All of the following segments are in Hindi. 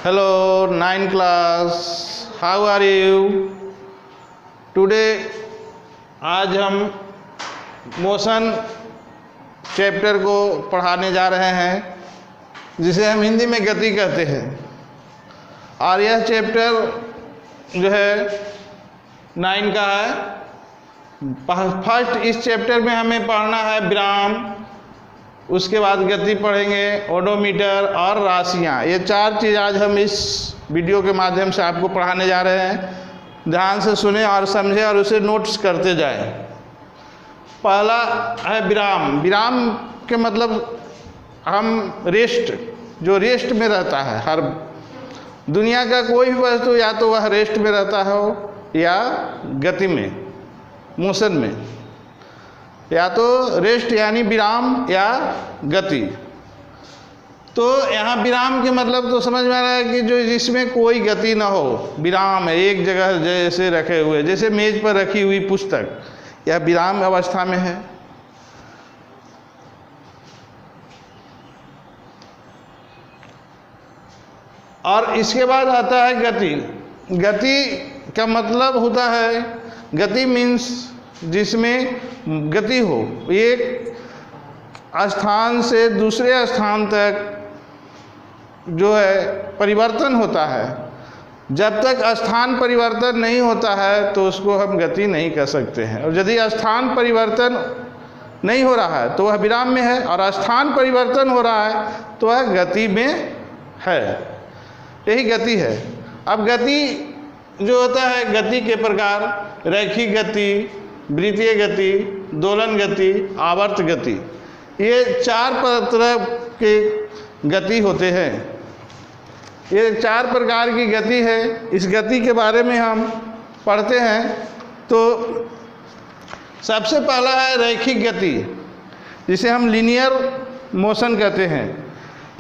Hello, 9th class. How are you? Today, आज हम मोशन चैप्टर को पढ़ाने जा रहे हैं, जिसे हम हिंदी में गति कहते हैं। और यह चैप्टर जो है 9 का है। फर्स्ट इस चैप्टर में हमें पढ़ना है विराम, उसके बाद गति पढ़ेंगे, ओडोमीटर और राशियाँ। ये 4 चीज़ आज हम इस वीडियो के माध्यम से आपको पढ़ाने जा रहे हैं। ध्यान से सुने और समझें और उसे नोट्स करते जाएं। पहला है विराम। विराम के मतलब हम रेस्ट, जो रेस्ट में रहता है। हर दुनिया का कोई भी वस्तु या तो वह रेस्ट में रहता हो या गति में, मोशन में, या तो रेस्ट यानी विराम या गति। तो यहाँ विराम के मतलब तो समझ में आ रहा है कि जो जिसमें कोई गति ना हो, विराम है, एक जगह जैसे रखे हुए, जैसे मेज पर रखी हुई पुस्तक, यह विराम अवस्था में है। और इसके बाद आता है गति। गति का मतलब होता है, गति मीन्स जिसमें गति हो, एक स्थान से दूसरे स्थान तक जो है परिवर्तन होता है। जब तक स्थान परिवर्तन नहीं होता है तो उसको हम गति नहीं कह सकते हैं। और यदि स्थान परिवर्तन नहीं हो रहा है तो वह विराम में है, और स्थान परिवर्तन हो रहा है तो वह गति में है। यही गति है। अब गति जो होता है, गति के प्रकार रैखिक गति, वृत्तीय गति, दोलन गति, आवर्त गति, ये 4 तरह के गति होते हैं। ये 4 प्रकार की गति है। इस गति के बारे में हम पढ़ते हैं। तो सबसे पहला है रैखिक गति, जिसे हम लीनियर मोशन कहते हैं।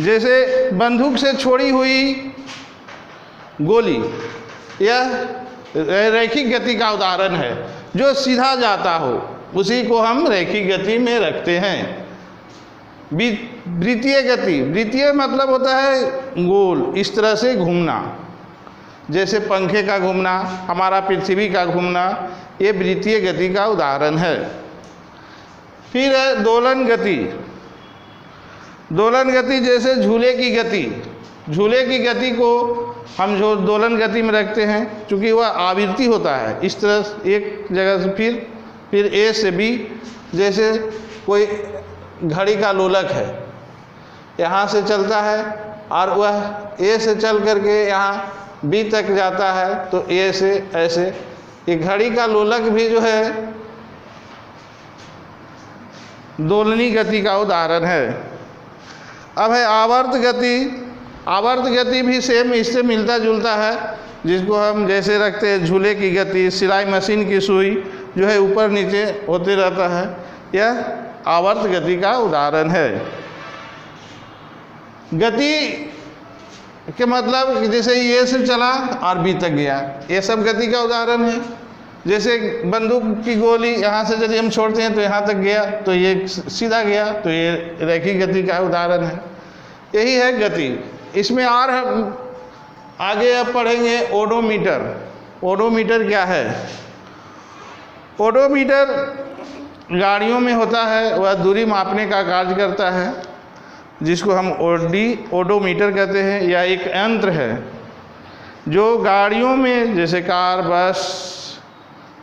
जैसे बंदूक से छोड़ी हुई गोली, यह रैखिक गति का उदाहरण है। जो सीधा जाता हो उसी को हम रैखिक गति में रखते हैं। वृत्तीय गति, वृत्तीय मतलब होता है गोल, इस तरह से घूमना, जैसे पंखे का घूमना, हमारा पृथ्वी का घूमना, ये वृत्तीय गति का उदाहरण है। फिर है दोलन गति। दोलन गति जैसे झूले की गति, झूले की गति को हम जो दोलन गति में रखते हैं, चूँकि वह आवृत्ति होता है, इस तरह एक जगह से फिर ए से बी, जैसे कोई घड़ी का लोलक है, यहाँ से चलता है और वह ए से चल करके यहाँ बी तक जाता है, तो ए से ऐसे। ये घड़ी का लोलक भी जो है दोलनी गति का उदाहरण है। अब है आवर्त गति। आवर्त गति भी सेम इससे मिलता जुलता है, जिसको हम जैसे रखते हैं झूले की गति, सिलाई मशीन की सुई जो है ऊपर नीचे होते रहता है, यह आवर्त गति का उदाहरण है। गति के मतलब जैसे ये से चला और बी तक गया, ये सब गति का उदाहरण है। जैसे बंदूक की गोली यहाँ से यदि हम छोड़ते हैं तो यहाँ तक गया, तो ये सीधा गया, तो ये रैखिक गति का उदाहरण है। यही है गति। इसमें और हम आगे अब पढ़ेंगे ओडोमीटर। ओडोमीटर क्या है? ओडोमीटर गाड़ियों में होता है, वह दूरी मापने का कार्य करता है, जिसको हम ओडोमीटर कहते हैं। यह एक यंत्र है जो गाड़ियों में जैसे कार, बस,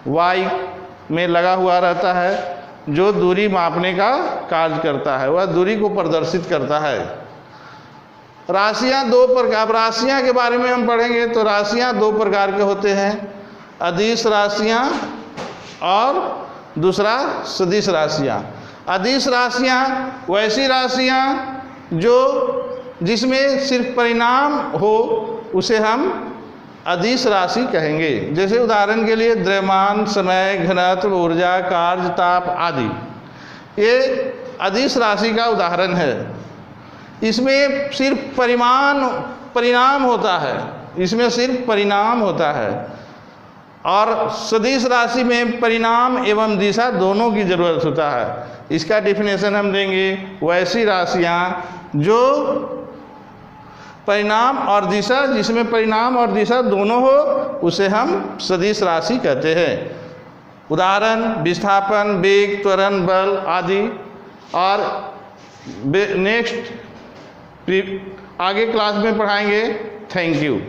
बाइक में लगा हुआ रहता है, जो दूरी मापने का कार्य करता है, वह दूरी को प्रदर्शित करता है। राशियाँ 2 प्रकार। अब राशियाँ के बारे में हम पढ़ेंगे तो राशियाँ 2 प्रकार के होते हैं, अदिश राशियाँ और दूसरा सदिश राशियाँ। अदिश राशियाँ वैसी राशियाँ जिसमें सिर्फ परिणाम हो, उसे हम अदिश राशि कहेंगे। जैसे उदाहरण के लिए द्रव्यमान, समय, घनत्व, ऊर्जा, कार्य, ताप आदि, ये अदिश राशि का उदाहरण है। इसमें सिर्फ परिणाम होता है, इसमें सिर्फ परिणाम होता है। और सदिश राशि में परिणाम एवं दिशा दोनों की जरूरत होता है। इसका डिफिनेशन हम देंगे, वैसी राशियाँ जो परिणाम और दिशा, जिसमें परिणाम और दिशा दोनों हो, उसे हम सदिश राशि कहते हैं। उदाहरण विस्थापन, वेग, त्वरण, बल आदि। और नेक्स्ट आगे क्लास में पढ़ाएंगे। Thank you.